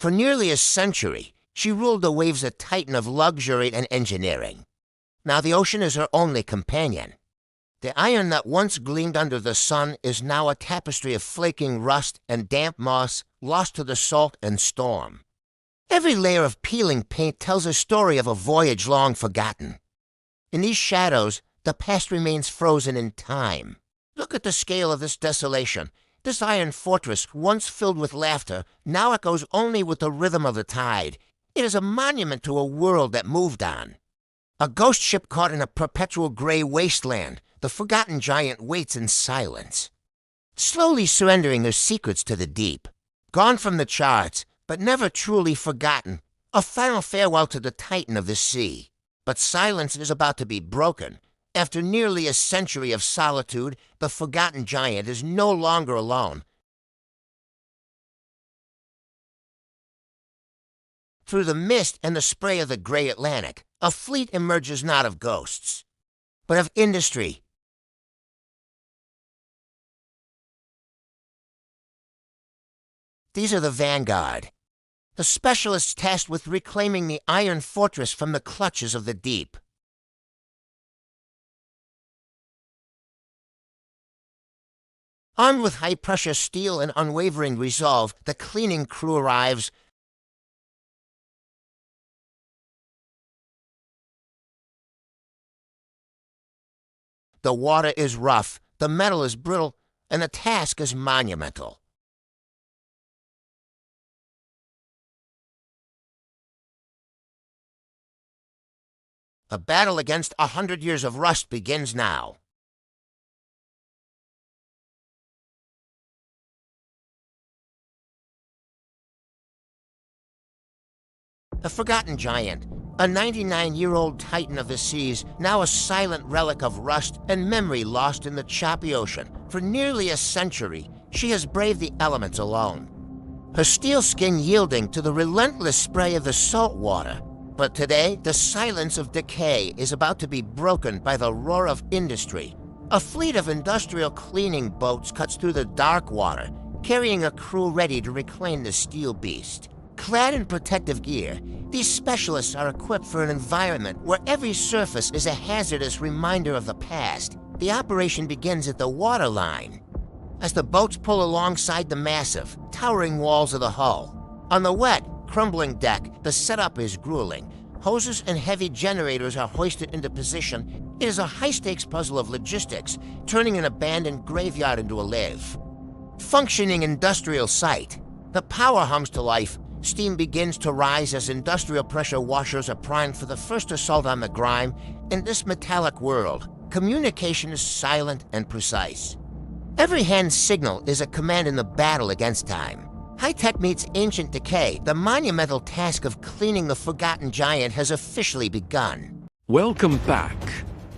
For nearly a century, she ruled the waves, a titan of luxury and engineering. Now the ocean is her only companion. The iron that once gleamed under the sun is now a tapestry of flaking rust and damp moss lost to the salt and storm. Every layer of peeling paint tells a story of a voyage long forgotten. In these shadows, the past remains frozen in time. Look at the scale of this desolation. This iron fortress, once filled with laughter, now echoes only with the rhythm of the tide. It is a monument to a world that moved on. A ghost ship caught in a perpetual gray wasteland, the forgotten giant waits in silence, slowly surrendering their secrets to the deep. Gone from the charts, but never truly forgotten, a final farewell to the titan of the sea. But silence is about to be broken. After nearly a century of solitude, the forgotten giant is no longer alone. Through the mist and the spray of the gray Atlantic, a fleet emerges not of ghosts, but of industry. These are the Vanguard, the specialists tasked with reclaiming the iron fortress from the clutches of the deep. Armed with high-pressure steel and unwavering resolve, the cleaning crew arrives. The water is rough, the metal is brittle, and the task is monumental. A battle against 100 years of rust begins now. The Forgotten Giant, a 99-year-old titan of the seas, now a silent relic of rust and memory lost in the choppy ocean. For nearly a century, she has braved the elements alone, her steel skin yielding to the relentless spray of the salt water. But today, the silence of decay is about to be broken by the roar of industry. A fleet of industrial cleaning boats cuts through the dark water, carrying a crew ready to reclaim the steel beast. Clad in protective gear, these specialists are equipped for an environment where every surface is a hazardous reminder of the past. The operation begins at the waterline, as the boats pull alongside the massive, towering walls of the hull. On the wet, crumbling deck, the setup is grueling. Hoses and heavy generators are hoisted into position. It is a high-stakes puzzle of logistics, turning an abandoned graveyard into a live, functioning industrial site. The power hums to life. Steam begins to rise as industrial pressure washers are primed for the first assault on the grime. In this metallic world, communication is silent and precise. Every hand signal is a command in the battle against time. High-tech meets ancient decay. The monumental task of cleaning the Forgotten Giant has officially begun. Welcome back.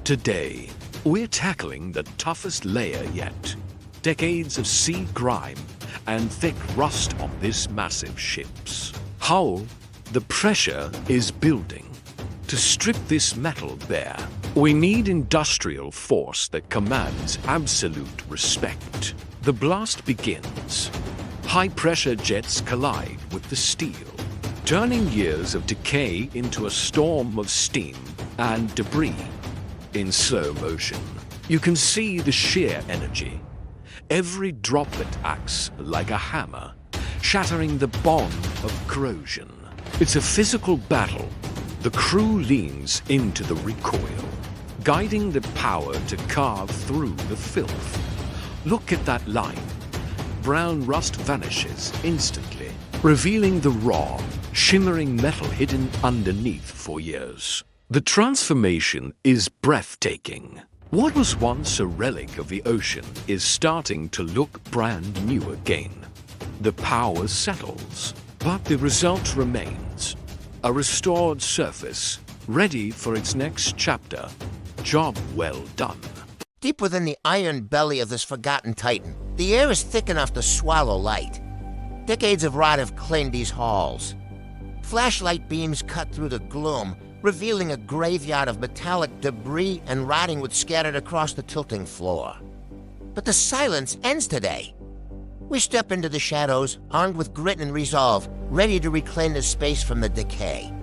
Today, we're tackling the toughest layer yet. Decades of sea grime and thick rust on this massive ship's hull. The pressure is building. To strip this metal bare, we need industrial force that commands absolute respect. The blast begins. High-pressure jets collide with the steel, turning years of decay into a storm of steam and debris. In slow motion, you can see the sheer energy. Every droplet acts like a hammer, shattering the bond of corrosion. It's a physical battle. The crew leans into the recoil, guiding the power to carve through the filth. Look at that line. Brown rust vanishes instantly, revealing the raw, shimmering metal hidden underneath for years. The transformation is breathtaking. What was once a relic of the ocean is starting to look brand new again. The power settles, but the result remains. A restored surface, ready for its next chapter. Job well done. Deep within the iron belly of this forgotten titan, the air is thick enough to swallow light. Decades of rot have claimed these halls. Flashlight beams cut through the gloom, revealing a graveyard of metallic debris and rotting wood scattered across the tilting floor. But the silence ends today. We step into the shadows, armed with grit and resolve, ready to reclaim the space from the decay.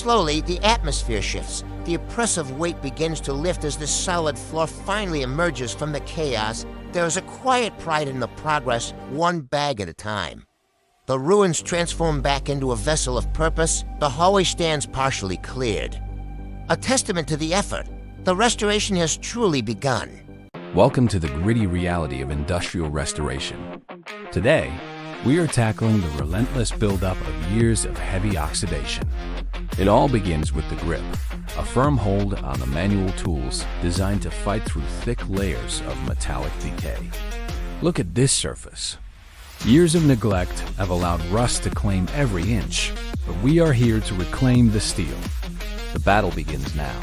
Slowly, the atmosphere shifts. The oppressive weight begins to lift as the solid floor finally emerges from the chaos. There is a quiet pride in the progress, one bag at a time. The ruins transform back into a vessel of purpose. The hallway stands partially cleared. A testament to the effort. The restoration has truly begun. Welcome to the gritty reality of industrial restoration. Today, we are tackling the relentless buildup of years of heavy oxidation. It all begins with the grip, a firm hold on the manual tools designed to fight through thick layers of metallic decay. Look at this surface. Years of neglect have allowed rust to claim every inch, but we are here to reclaim the steel. The battle begins now.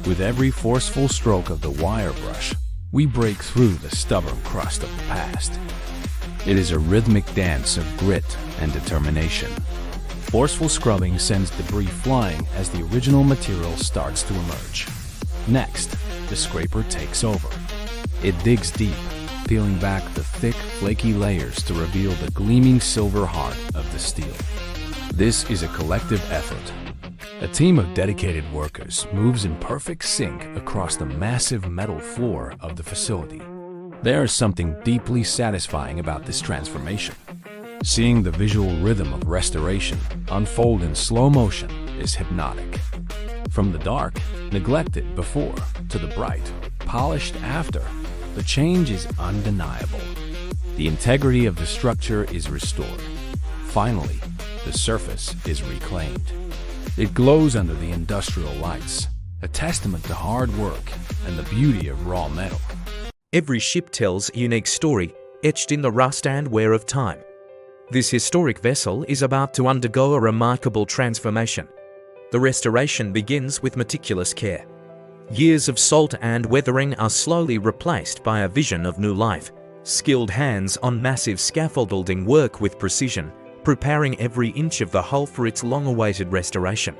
With every forceful stroke of the wire brush, we break through the stubborn crust of the past. It is a rhythmic dance of grit and determination. Forceful scrubbing sends debris flying as the original material starts to emerge. Next, the scraper takes over. It digs deep, peeling back the thick, flaky layers to reveal the gleaming silver heart of the steel. This is a collective effort. A team of dedicated workers moves in perfect sync across the massive metal floor of the facility. There is something deeply satisfying about this transformation. Seeing the visual rhythm of restoration unfold in slow motion is hypnotic. From the dark, neglected before, to the bright, polished after, the change is undeniable. The integrity of the structure is restored. Finally, the surface is reclaimed. It glows under the industrial lights, a testament to hard work and the beauty of raw metal. Every ship tells a unique story, etched in the rust and wear of time. This historic vessel is about to undergo a remarkable transformation. The restoration begins with meticulous care. Years of salt and weathering are slowly replaced by a vision of new life. Skilled hands on massive scaffolding work with precision, preparing every inch of the hull for its long-awaited restoration.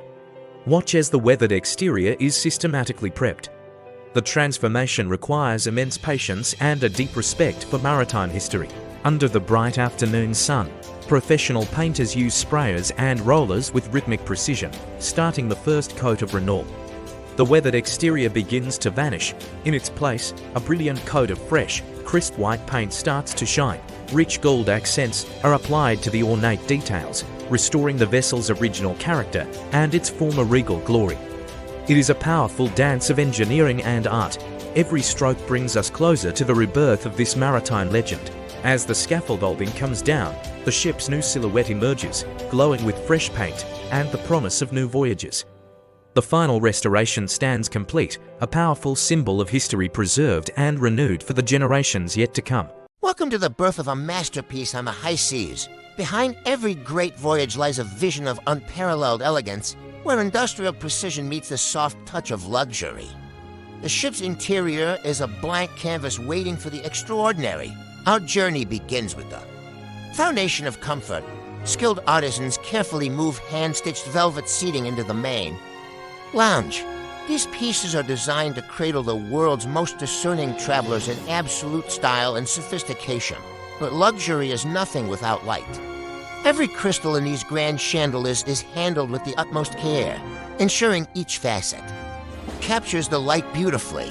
Watch as the weathered exterior is systematically prepped. The transformation requires immense patience and a deep respect for maritime history. Under the bright afternoon sun, professional painters use sprayers and rollers with rhythmic precision, starting the first coat of Renault. The weathered exterior begins to vanish. In its place, a brilliant coat of fresh, crisp white paint starts to shine. Rich gold accents are applied to the ornate details, restoring the vessel's original character and its former regal glory. It is a powerful dance of engineering and art. Every stroke brings us closer to the rebirth of this maritime legend. As the scaffolding comes down, the ship's new silhouette emerges, glowing with fresh paint and the promise of new voyages. The final restoration stands complete, a powerful symbol of history preserved and renewed for the generations yet to come. Welcome to the birth of a masterpiece on the high seas. Behind every great voyage lies a vision of unparalleled elegance, where industrial precision meets the soft touch of luxury. The ship's interior is a blank canvas waiting for the extraordinary. Our journey begins with the foundation of comfort. Skilled artisans carefully move hand-stitched velvet seating into the main lounge. These pieces are designed to cradle the world's most discerning travelers in absolute style and sophistication. But luxury is nothing without light. Every crystal in these grand chandeliers is handled with the utmost care, ensuring each facet captures the light beautifully,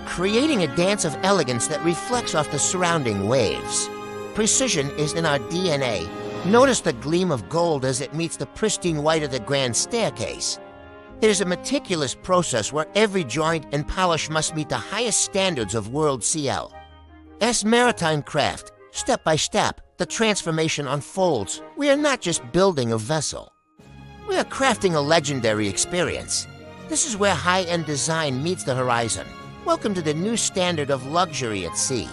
creating a dance of elegance that reflects off the surrounding waves. Precision is in our DNA. Notice the gleam of gold as it meets the pristine white of the grand staircase. It is a meticulous process where every joint and polish must meet the highest standards of World CL. As maritime craft, step by step, the transformation unfolds. We are not just building a vessel. We are crafting a legendary experience. This is where high-end design meets the horizon. Welcome to the new standard of luxury at sea.